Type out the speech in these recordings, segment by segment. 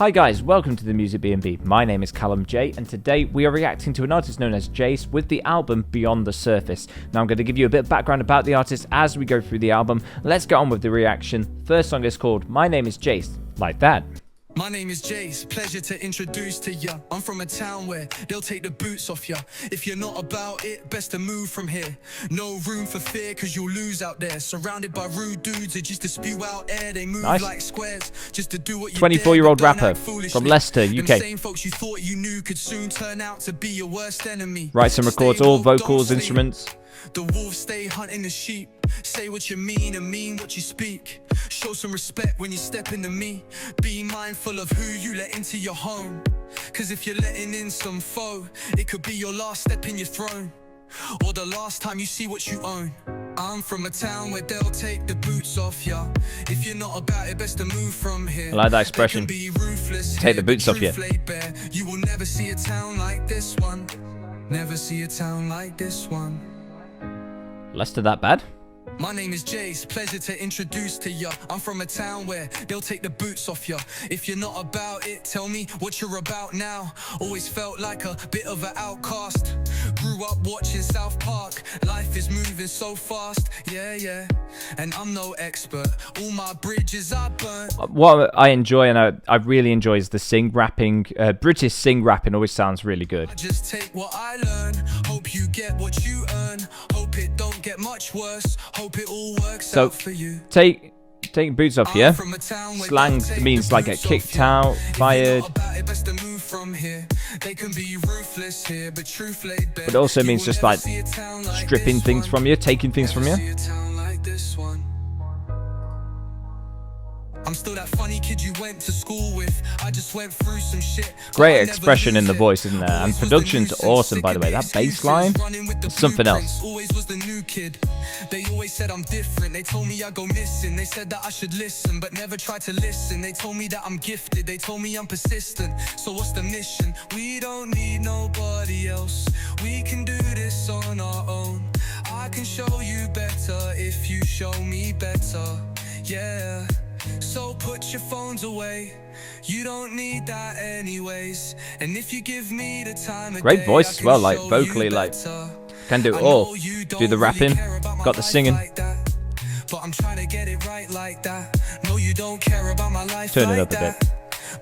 Hi guys, welcome to the Music B&B. My name is Callum J, and today we are reacting to an artist known as JASE with the album Beyond the Surface. Now I'm going to give you a bit of background about the artist as we go through the album. Let's get on with the reaction. First song is called My Name is JASE, like that. My name is JASE, pleasure to introduce to ya. I'm from a town where they'll take the boots off ya. If you're not about it, best to move from here. No room for fear, cause you'll lose out there. Surrounded by rude dudes that just to spew out air. They move like squares, just to do what you 24-year-old rapper from Leicester, UK. Them same folks you thought you knew could soon turn out to be your worst enemy. Writes and records all vocals, instruments. The wolves stay hunting the sheep. Say what you mean and mean what you speak. Show some respect when you step into me. Be mindful of who you let into your home. Cause if you're letting in some foe, it could be your last step in your throne, or the last time you see what you own. I'm from a town where they'll take the boots off ya. If you're not about it, best to move from here. I like that expression. Be ruthless, take the boots off ya. You will never see a town like this one. Never see a town like this one. Leicester that bad? My name is JASE, pleasure to introduce to ya. I'm from a town where they'll take the boots off ya. If you're not about it, tell me what you're about now. Always felt like a bit of an outcast. Grew up watching South Park. Life is moving so fast, yeah. And I'm no expert, all my bridges are burnt. What I enjoy, and I really enjoy, is the sing-rapping. British sing-rapping always sounds really good. I just take what I learn, hope you get what you earn. Hope it don't get much worse, hope it all works out for you. Taking boots off here. Slang means like get kicked out, fired. But it also means just like stripping things from you, taking things from you. I'm still that funny kid you went to school with. I just went through some shit. Great expression in the voice, isn't there? And production's awesome, by the way. That bass line is something else. Always was the new kid. They always said I'm different. They told me I go missing. They said that I should listen, but never tried to listen. They told me that I'm gifted. They told me I'm persistent. So what's the mission? We don't need nobody else. We can do this on our own. I can show you better if you show me better. Yeah. So put your phones away. You don't need that anyways. And if you give me the time of great day, voice as well, like vocally, like can do it all. Do the rapping, got the singing. But I'm trying to get it right like that. No, you don't care about my life. Turn it up a bit.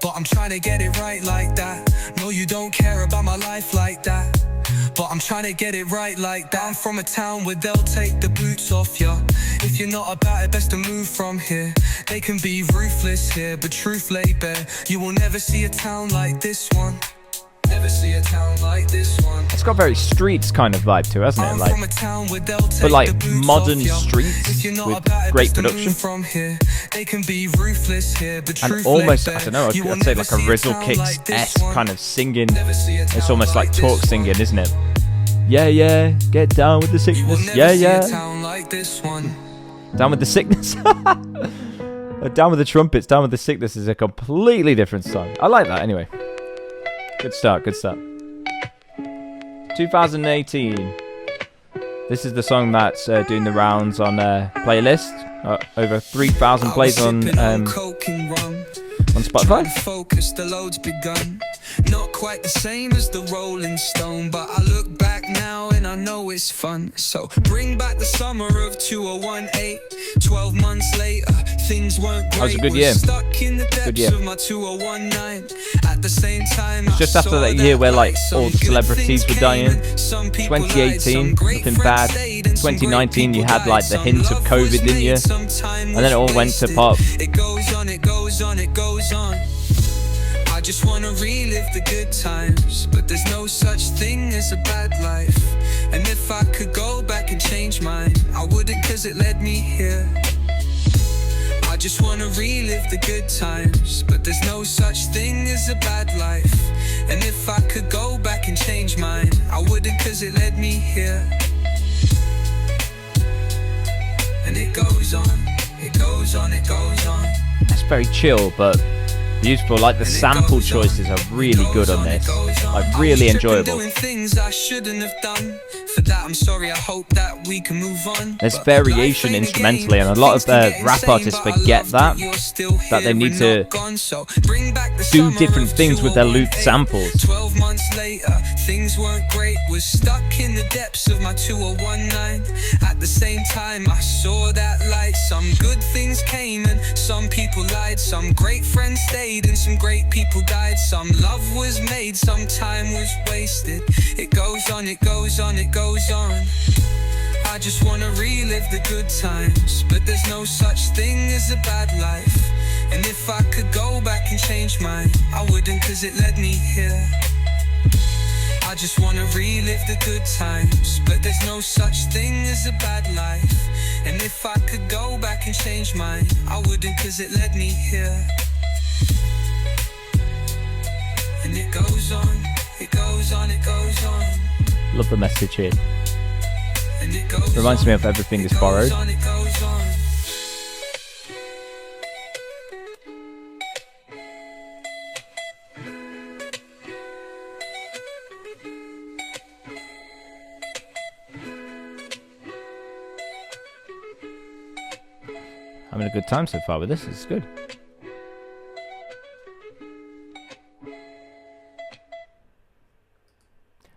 But I'm trying to get it right like that. No, you don't care about my life like that. But I'm trying to get it right like that. I'm from a town where they'll take the boots off ya. If you're not about it, best to move from here. They can be ruthless here, but truth lay bare. You will never see a town like this one. Never see a town like this one. It's got very streets kind of vibe to it, hasn't it? Like, but like modern streets with great production. From here, they can be ruthless here, but and almost, I don't know, I'd say like a Rizzle Kicks-esque kind of singing. It's almost like talk singing, isn't it? Yeah, get down with the sickness. Yeah. Down with the sickness. Down with the trumpets, down with the sickness is a completely different song. I like that anyway. Good start. 2018. This is the song that's doing the rounds on playlist. Over 3,000 plays on Spotify. Focus, the load's begun. Not quite the same as the Rolling Stone, but I look back now and I know it's fun. So bring back the summer of 2018. 12 months later, things weren't great. That was a good year. Stuck in the depths of my 2019. At the same time, it's just after that year where like all the celebrities were dying. 2018, nothing bad. 2019, you had like the hint of COVID, didn't you? And then it all went to pop. It goes on. I just wanna relive the good times, but there's no such thing as a bad life. And if I could go back and change mine, I wouldn't, cause it led me here. I just wanna relive the good times, but there's no such thing as a bad life. And if I could go back and change mine, I wouldn't, cause it led me here. And it goes on. It's very chill, but beautiful. Like the sample choices are really good on this. Like really enjoyable. Things I shouldn't have done. for that, I'm sorry, I hope that we can move on. There's But variation life ain't a instrumentally, game. and a lot of Things can get rap insane, artists but I forget love that you're still they here need and to not gone. So bring back the do summer different of things with their looped 2018. samples. 12 months later, things weren't great. Was stuck in the depths of my 2019. At the same time, I saw that light. Some good things came and some people lied. Some great friends stayed and some great people died. Some love was made, some time was wasted. It goes on, it goes on, it goes on. I just wanna relive the good times, but there's no such thing as a bad life. And if I could go back and change mine, I wouldn't, cause it led me here. I just wanna relive the good times, but there's no such thing as a bad life. And if I could go back and change mine, I wouldn't, cause it led me here. And it goes on, it goes on, it goes on. Love the message here. And it goes Reminds on, me of Everything it is Borrowed. goes on, it goes on. Having a good time so far with this. It's good.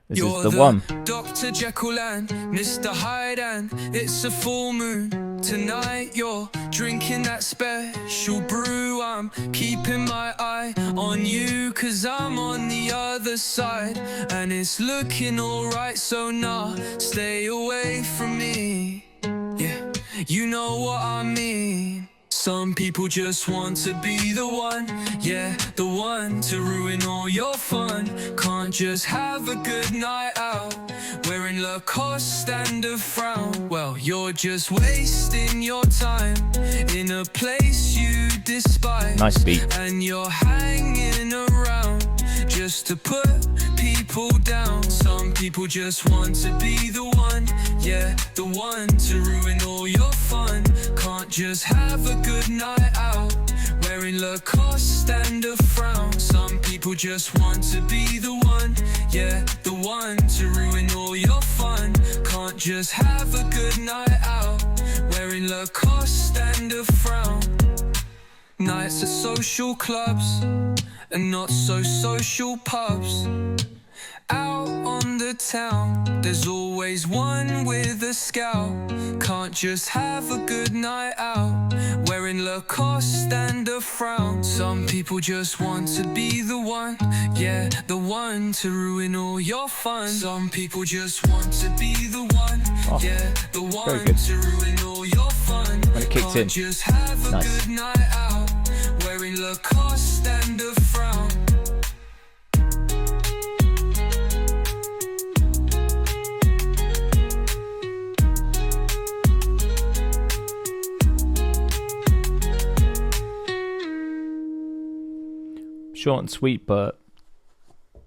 This You're is the one. Dr. Jekyll and Mr. Hyde, and it's a full moon tonight. You're drinking that special brew. I'm keeping my eye on you, cause I'm on the other side. And it's looking alright, so nah, stay away from me. Yeah, you know what I mean. Some people just want to be the one, yeah, the one to ruin all your fun. Can't just have a good night out, wearing Lacoste and a frown. Well, you're just wasting your time in a place you despise. Nice beat. And you're hanging around just to put people down. Some people just want to be the one, yeah, the one to ruin all your fun. Can't just have a good night out, wearing Lacoste and a frown. Some people just want to be the one, yeah, the one to ruin all your fun. Can't just have a good night out, wearing Lacoste and a frown. Nights at social clubs and not so social pubs. Out on the town, there's always one with a scowl. Can't just have a good night out, wearing Lacoste and a frown. Some people just want to be the one, yeah, the one to ruin all your fun. Some people just want to be the one, yeah, the one to ruin all your fun. When it kicks in. Can't just have a Nice. good night out, wearing Lacoste and a frown. Short and sweet, but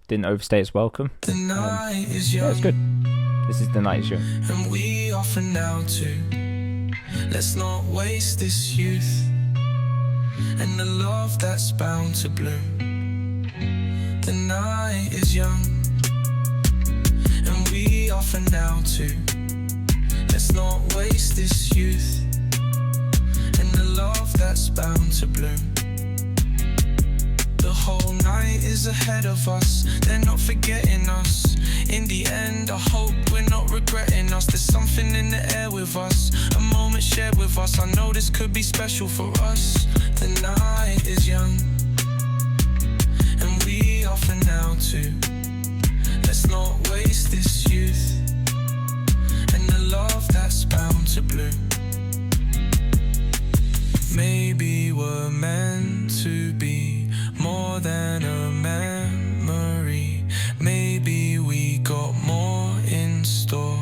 didn't overstay its welcome. The night is Yeah, young, it's good. This is The Night Is Young. and we offer now too. Let's not waste this youth and the love that's bound to bloom. The night is young, and we offer now too. Let's not waste this youth and the love that's bound to bloom. The whole night is ahead of us, they're not forgetting us. In the end, I hope we're not regretting us. There's something in the air with us, a moment shared with us. I know this could be special for us. The night is young, and we offer now too. Let's not waste this youth and the love that's bound to bloom. Maybe we're meant to be more than a memory. Maybe we got more in store.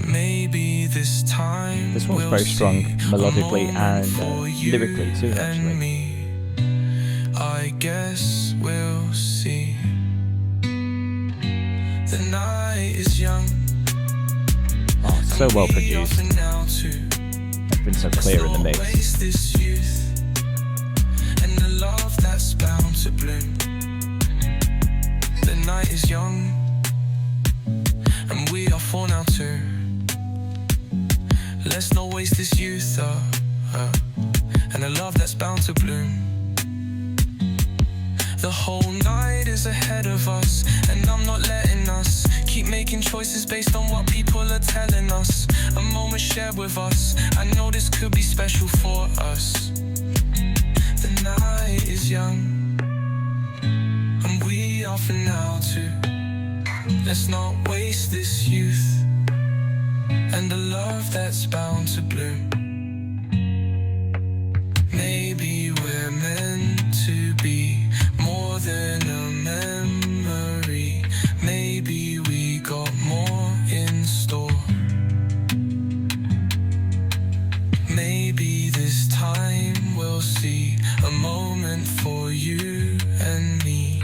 Maybe this time This one's we'll very strong see melodically a moment and for you lyrically too, and actually. me. I guess we'll see. The night is young. Oh, it's so well produced. It's Been so clear in the mix. This youth and the love that's bound to bloom. The night is young, waste this youth, and a love that's bound to bloom. The whole night is ahead of us, and I'm not letting us keep making choices based on what people are telling us. A moment shared with us, I know this could be special for us. The night is young, and we are for now too. Let's not waste this youth, and the love that's bound to bloom. Maybe we're meant to be more than a memory. Maybe we got more in store. Maybe this time we'll see a moment for you and me.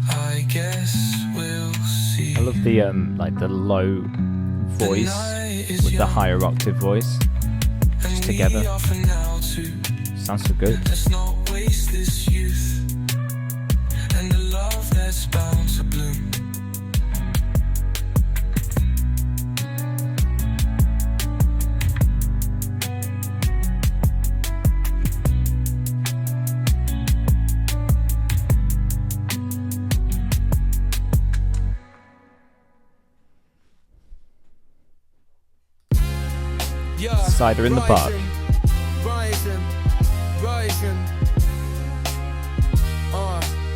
I guess we'll see. I love the like the low voice with the higher octave voice just together. Sounds so good. Let's not waste this youth, and the love that's bound to bloom. Cider in the park. Rising.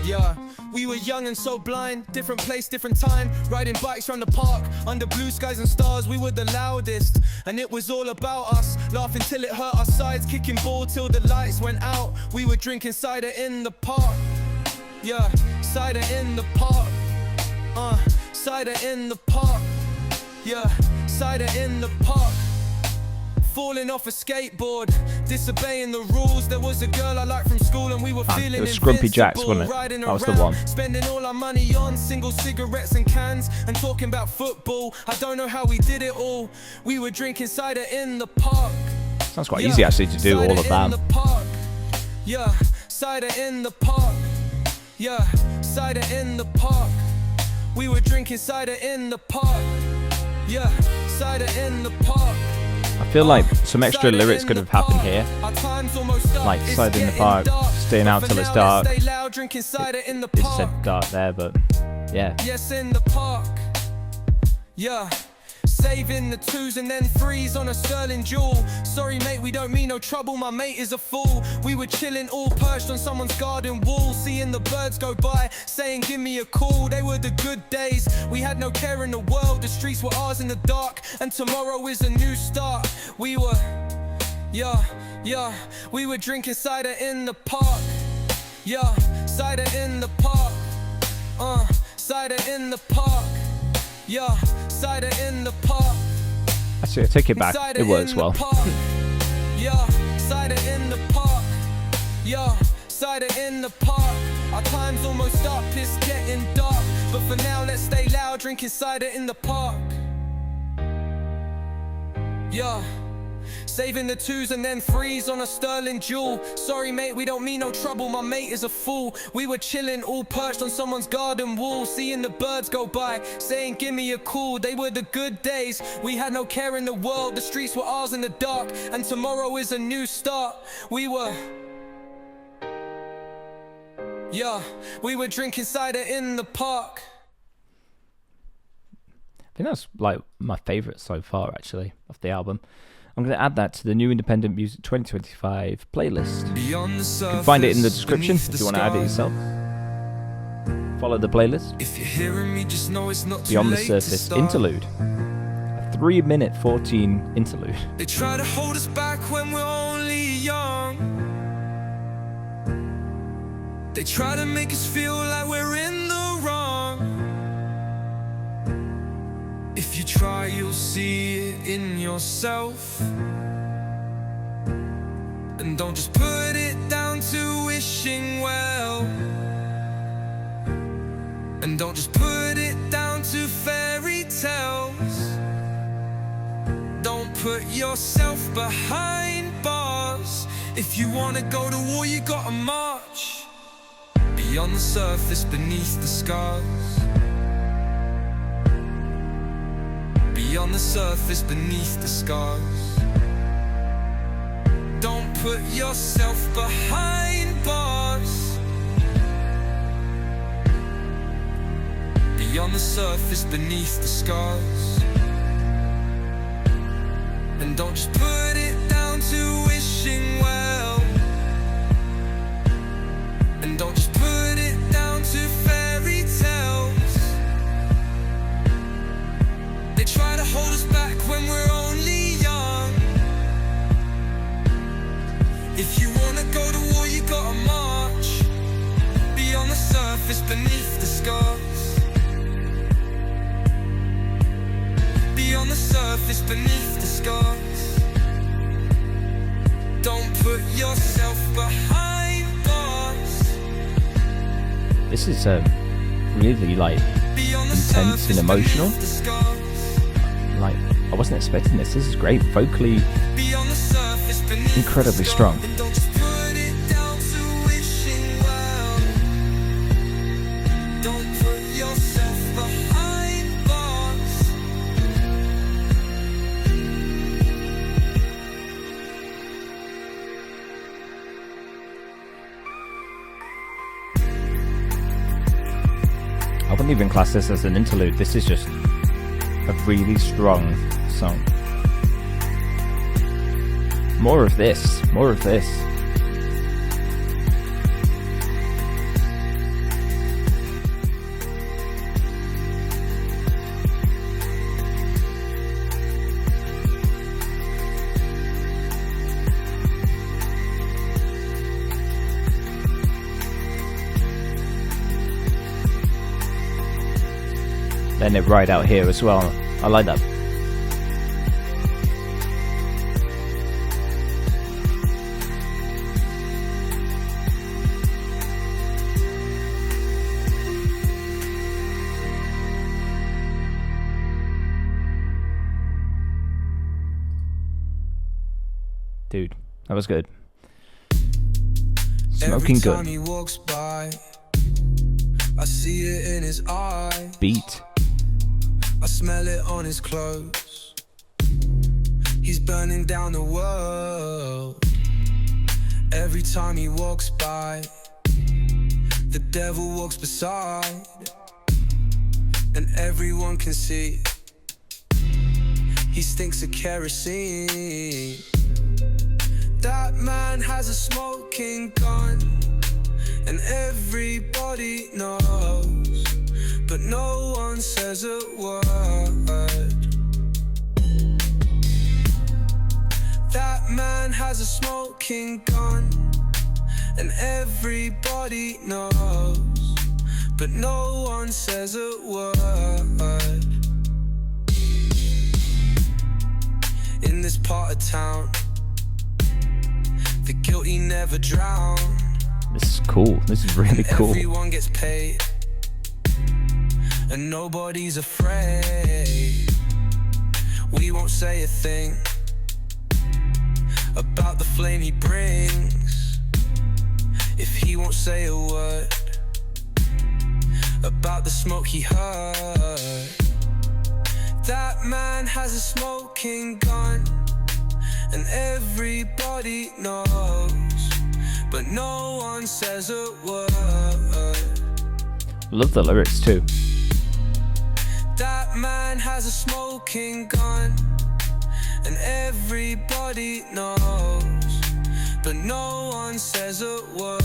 Yeah. We were young and so blind, different place, different time. Riding bikes around the park, under blue skies and stars. We were the loudest, and it was all about us. Laughing till it hurt our sides, kicking ball till the lights went out. We were drinking cider in the park. Yeah, cider in the park. Cider in the park. Yeah, cider in the park. Falling off a skateboard, disobeying the rules. There was a girl I liked from school, and we were feeling it was Scrumpy Jacks, wasn't it? riding That was around, the one. spending all our money on single cigarettes and cans, and talking about football. I don't know how we did it all. We were drinking cider in the park. Sounds quite easy actually to do all of that. Yeah, cider in the park. Yeah, cider in the park. We were drinking cider in the park. Yeah, cider in the park. I feel like some extra lyrics could have happened here, like cider in the park, staying out till it's dark. It said dark there, but yeah. Yes, in the park. Yeah. Saving the twos and then threes on a sterling jewel. Sorry mate, we don't mean no trouble, my mate is a fool. We were chilling all perched on someone's garden wall, seeing the birds go by, saying give me a call. They were the good days, we had no care in the world. The streets were ours in the dark, and tomorrow is a new start. We were, we were drinking cider in the park. Yeah, cider in the park. Cider in the park. Yeah, cider in the park. Actually, I take it back. It works well. Yeah, cider in the park. Yeah, cider in the park. Our time's almost up, it's getting dark, but for now let's stay loud, drinking cider in the park. Yeah. Saving the twos and then threes on a sterling jewel. Sorry mate, we don't mean no trouble, my mate is a fool. We were chilling all perched on someone's garden wall, seeing the birds go by, saying give me a call. They were the good days, we had no care in the world. The streets were ours in the dark, and tomorrow is a new start. We were drinking cider in the park. I think that's like my favourite so far actually of the album. I'm going to add that to the new Independent Music 2025 playlist. You can find it in the description if you want to add it yourself. Follow the playlist. If you're hearing me, just know it's not Beyond the Surface interlude. A 3-minute 14 interlude. They try to hold us back when we're only young. They try to make us feel like we're in the wrong. If you try, you'll see it in yourself. And don't just put it down to wishing well. And don't just put it down to fairy tales. Don't put yourself behind bars. If you wanna go to war, you gotta march. Beyond the surface, beneath the scars. Beyond the surface, beneath the scars. put yourself behind bars. Beyond the surface, beneath the scars. And don't just put it down to wishing well. And don't just put it down to fairy tales. They try to hold us back when we're only young. If you wanna go to war, you gotta march. Beyond the surface, beneath the scars. Beyond the surface, beneath the scars. Don't put yourself behind bars. This is really like intense and emotional. Like, I wasn't expecting this. This is great. Vocally, incredibly strong. I wouldn't even class this as an interlude. This is just a really strong song. More of this. More of this. Then it right out here as well. I like that. Dude, that was good. Smoking good. Every time he walks by, I see it in his eye. Beat. I smell it on his clothes. He's burning down the world. Every time he walks by, the devil walks beside. And everyone can see he stinks of kerosene. That man has a smoking gun, and everybody knows, but no one says a word. That man has a smoking gun, and everybody knows, but no one says a word. In this part of town, the guilty never drown. This is cool. This is really cool. Everyone gets paid, and nobody's afraid. We won't say a thing about the flame he brings, if he won't say a word about the smoke he heard. That man has a smoking gun, and everybody knows, but no one says a word. Love the lyrics too. That man has a smoking gun, and everybody knows, but no one says a word.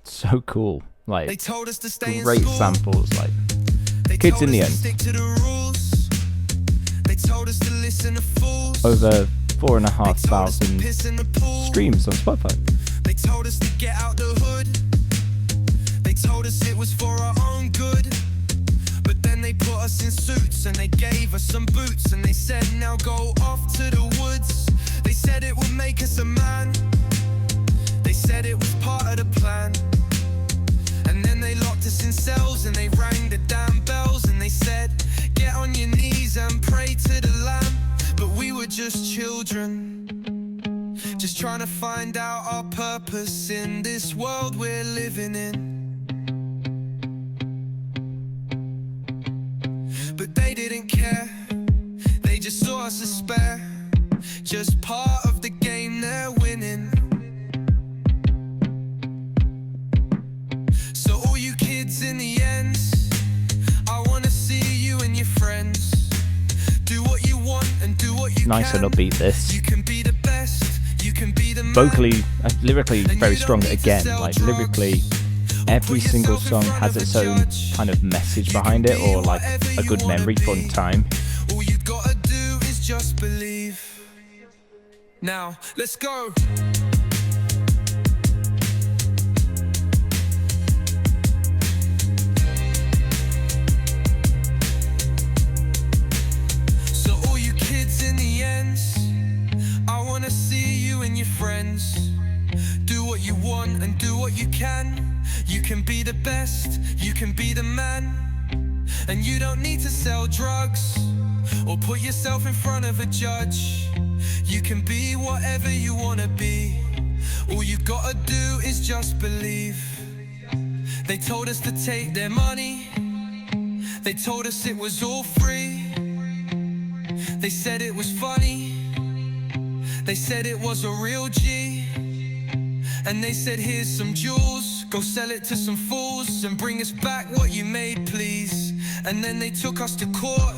So cool. Like, They told us to stay great in school. samples. Like, They kids told in the us end. to stick to the rules. They told us to listen to fools. Over They told us to 4,500 piss in the pool. streams on Spotify. They told us to get out the hood. They told us it was for our own good. But then they put us in suits and they gave us some boots and they said, now go off to the woods. They said it would make us a man. They said it was part of the plan. And then they locked us in cells and they rang the damn bells. And they said, get on your knees and pray to the Lamb. But we were just children, just trying to find out our purpose in this world we're living in. But they didn't care, they just saw us as spare, just part of the game they're winning. So all you kids in the ends, I wanna see you and your friends. Do what you want and do what you Nice can. and upbeat this. You can be the best, you can be the man. Vocally, lyrically very strong again. Like lyrically, every single song has its own kind of message behind it, or like a good memory from time. All you gotta do is just believe. Now, let's go. So all you kids in the ends, I wanna see you and your friends. Do what you want and do what you can. You can be the best, you can be the man. And you don't need to sell drugs or put yourself in front of a judge. You can be whatever you wanna be. All you gotta do is just believe. They told us to take their money, they told us it was all free. They said it was funny, they said it was a real G. And they said, here's some jewels, go sell it to some fools and bring us back what you made, please. And then they took us to court,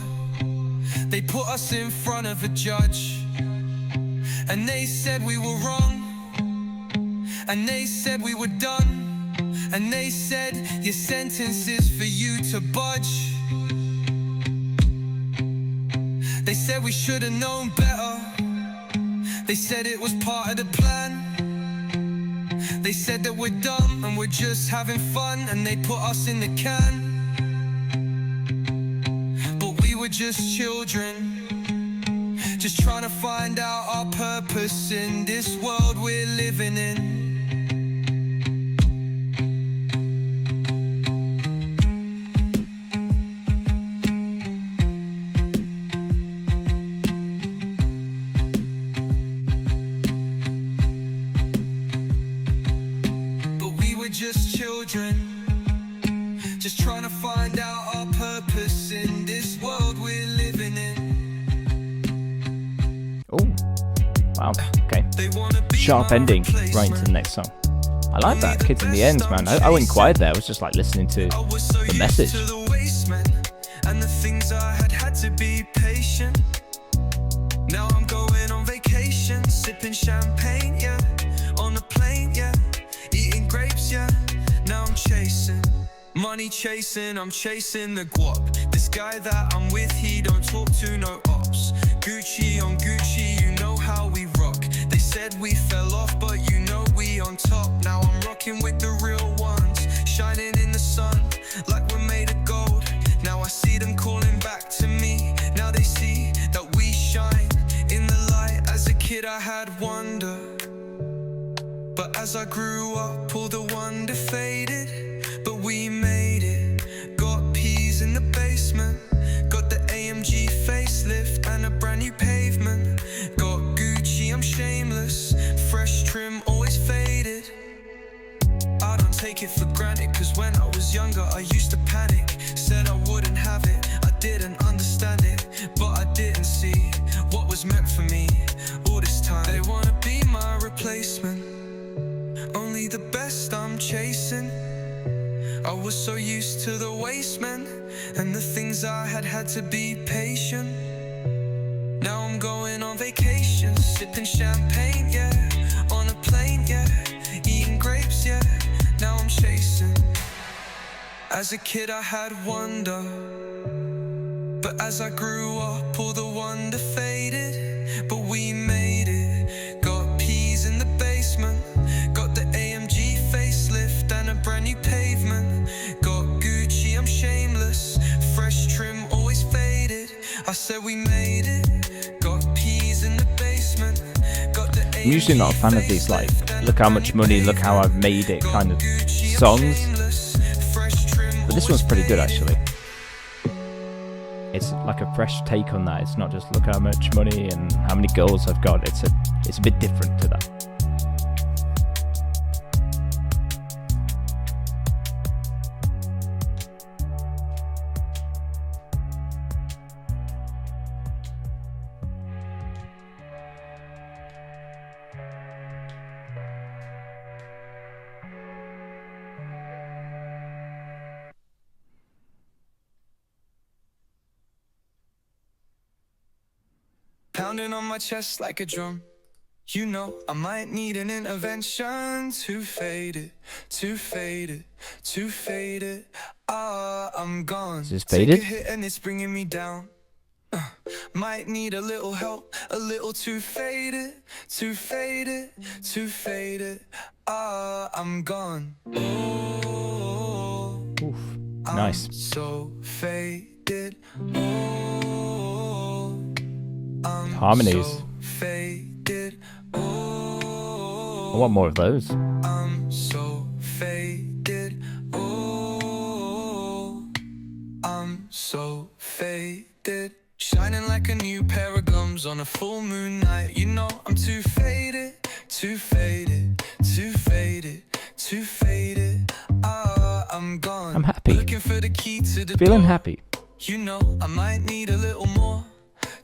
they put us in front of a judge. And they said we were wrong, and they said we were done. And they said, your sentence is for you to budge. They said we should have known better, they said it was part of the plan. They said that we're dumb and we're just having fun, and they put us in the can. But we were just children, just trying to find out our purpose in this world we're living in. Just children, just trying to find out our purpose in this world we're living in. Oh, wow, okay. Sharp ending right into the next song. I like that, Kids in the Ends, man. I went quiet there, I was just like listening to the message. And the things I had to be patient. Now I'm going on vacation, sipping champagne, yeah, on a plane, yeah, eating grapes, yeah. Now I'm chasing money, chasing, I'm chasing the guap. This guy that I'm with, he don't talk to no ops. Gucci on Gucci, you know how we rock. They said we fell off, but you know we on top. Now I'm rocking with the real ones, shining in the sun like we're made of gold. Now I see them calling back to me. Now they see that we shine in the light. As a kid I had wonder, but as I grew up, all the wonder faded. But we made it, got peas in the basement, got the AMG facelift and a brand new pavement. Got Gucci, I'm shameless, fresh trim, always faded. I don't take it for granted, cause when I was younger I used to panic. Said I wouldn't have it, I didn't understand it, but I didn't see what was meant for me all this time. They wanna be my replacement, only the best I'm chasing. I was so used to the waste, man, and the things I had to be patient. Now I'm going on vacation, sipping champagne, yeah, on a plane, yeah, eating grapes, yeah. Now I'm chasing. As a kid I had wonder, but as I grew up all the wonder faded. But we made it, got peas in the basement, got the AMG facelift and a brand new pavement. Got Gucci, I'm shameless, fresh trim, always faded. I said we made it, got peas in the basement, I'm usually not a fan of these, like, look how much money, look how I've made it kind of songs. But this one's pretty good, actually. It's like a fresh take on that. It's not just look how much money and how many girls I've got. It's a bit different to that. Pounding on my chest like a drum. You know I might need an intervention to fade it, to fade it, to fade it. Ah, I'm gone. Is this faded? Take a hit and it's bringing me down. Might need a little help, a little to fade it, to fade it, to fade it. Ah, I'm gone. Oh, Oof, nice. I'm so faded. Oh, I'm Harmonies. so faded. I Oh, want more of those. I'm so faded. Oh, I'm so faded. Shining like a new pair of gums on a full moon night. You know I'm too faded, too faded, too faded, too faded. Ah, I'm gone. I'm happy. Looking for the key to the Feeling door. happy. You know I might need a little more.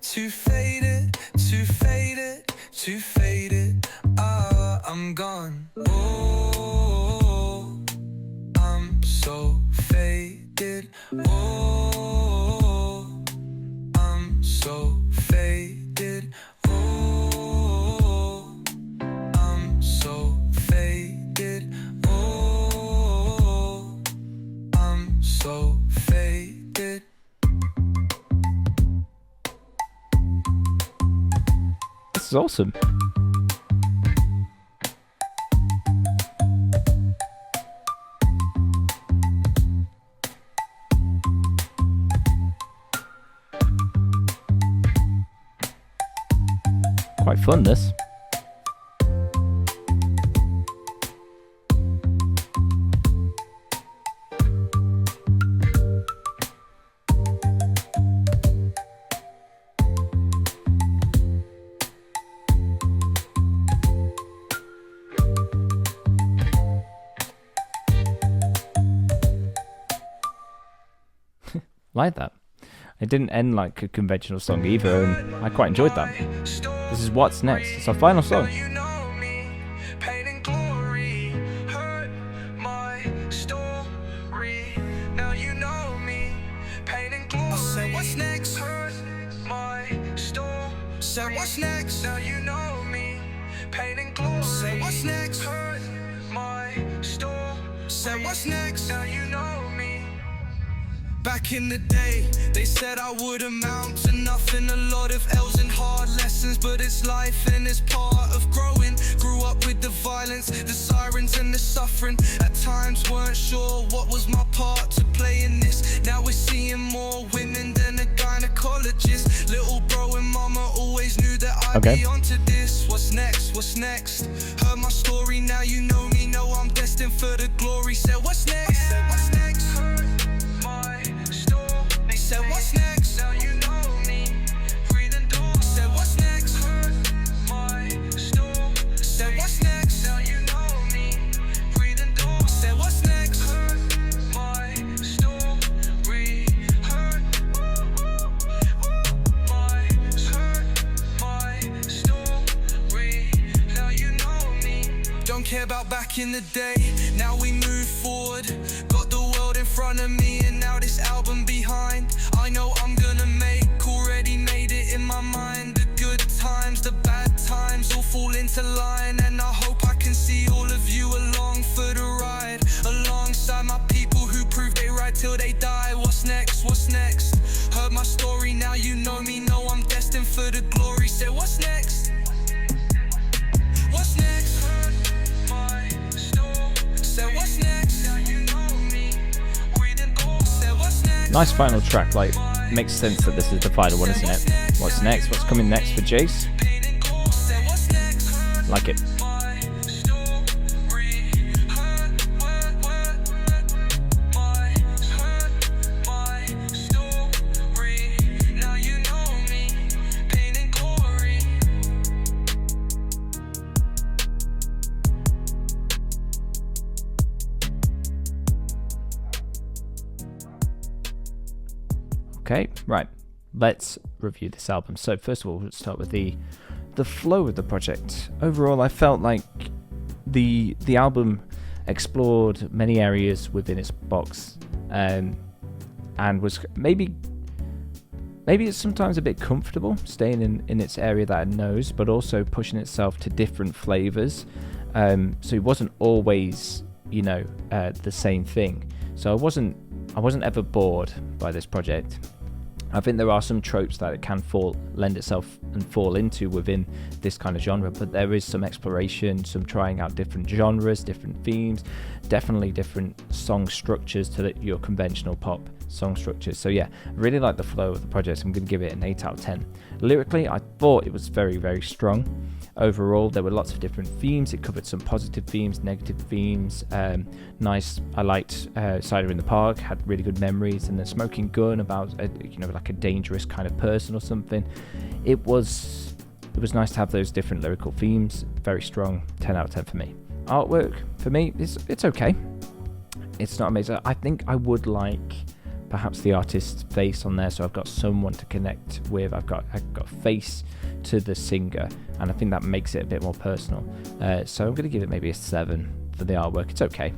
Too faded, too faded, too faded. Ah, I'm gone. Oh, I'm so faded. Oh, I'm so faded. Oh, I'm so faded. Oh, I'm so faded. This is awesome. Quite fun, this. Like that. It didn't end like a conventional song either, and I quite enjoyed that. This is What's Next. It's our final song. You know me, pain and glory, hurt my story. Now you know me, pain and glory. I said what's next, hurt my story. Said what's next, now you know me, pain and glory. Said what's next, hurt my story. Said what's next, now you know me. Back in the day, they said I would amount to nothing. A lot of L's and hard lessons, but it's life and it's part of growing. Grew up with the violence, the sirens and the suffering. At times weren't sure what was my part to play in this. Now we're seeing more women than a gynecologist. Little bro and mama always knew that I'd be onto this. What's next, what's next? Heard my story, now you know me. Know I'm destined for the glory. Said what's next? I said what's next? Said what's next? Now you know me. Breathing door. Said what's next? Hurt my story. Said what's next? Now you know me. Breathing door. Said what's next? Hurt my story. Hurt my story. Now you know me. Don't care about back in the day. Now we move forward. Got the world in front of me and now this album behind. I know I'm gonna make, already made it in my mind. The good times, the bad times all fall into line. And I hope I can see all of you along for the ride. Alongside my people who prove they ride till they die. What's next, what's next? Heard my story, now you know me. Know I'm destined for the glory. Say what's next? What's next? Heard my story. Say what's next? Now you know me. Say what's next? Nice final track, like, makes sense that this is the final one, isn't it? What's next? What's coming next for JASE? Say what's next? Hurt Like it. My story hurt, my story. Now you know me, pain and glory. Okay, right. Let's review this album. So first of all, let's start with the flow of the project. Overall, I felt like the album explored many areas within its box, and was maybe it's sometimes a bit comfortable staying in its area that it knows, but also pushing itself to different flavors. So it wasn't always, the same thing. So I wasn't ever bored by this project. I think there are some tropes that it can lend itself and fall into within this kind of genre, but there is some exploration, some trying out different genres, different themes, definitely different song structures to your conventional pop song structures. So yeah, I really like the flow of the project. I'm going to give it an 8 out of 10. Lyrically, I thought it was very, very strong. Overall, there were lots of different themes. It covered some positive themes, negative themes. Nice. I liked Cider in the Park. Had really good memories, and the Smoking Gun about like a dangerous kind of person or something. It was nice to have those different lyrical themes. Very strong. 10 out of 10 for me. Artwork for me, it's okay. It's not amazing. I think I would like perhaps the artist's face on there, so I've got someone to connect with. I've got a face to the singer, and I think that makes it a bit more personal. So I'm going to give it maybe a 7 for the artwork. It's okay.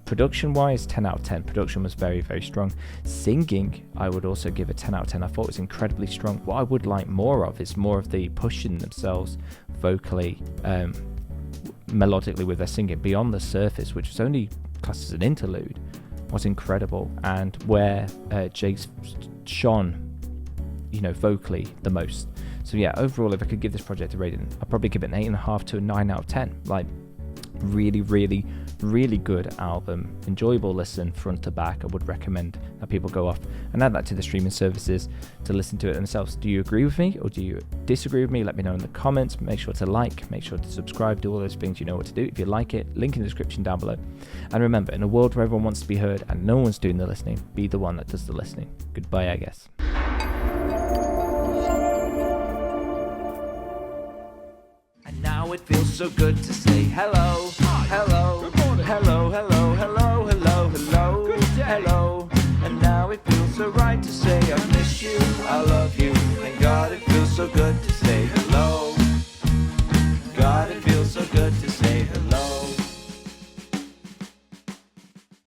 Production wise, 10 out of 10. Production was very, very strong. Singing, I would also give a 10 out of 10. I thought it was incredibly strong. What I would like more of is more of the pushing themselves vocally, melodically with their singing. Beyond the Surface, which was only classed as an interlude, was incredible, and where JASE shone, vocally the most. So yeah, overall, if I could give this project a rating, I'd probably give it an 8.5 to a 9 out of 10. Like, really, really, really good album. Enjoyable listen front to back. I would recommend that people go off and add that to the streaming services to listen to it themselves. Do you agree with me or do you disagree with me? Let me know in the comments. Make sure to like, make sure to subscribe, do all those things you know what to do. If you like it, link in the description down below. And remember, in a world where everyone wants to be heard and no one's doing the listening, be the one that does the listening. Goodbye, I guess. Now it feels so good to say hello, hello, good morning, hello, hello, hello, hello, hello, good day, hello. And now it feels so right to say I miss you, I love you. And God, it feels so good to say hello. God, it feels so good to say hello.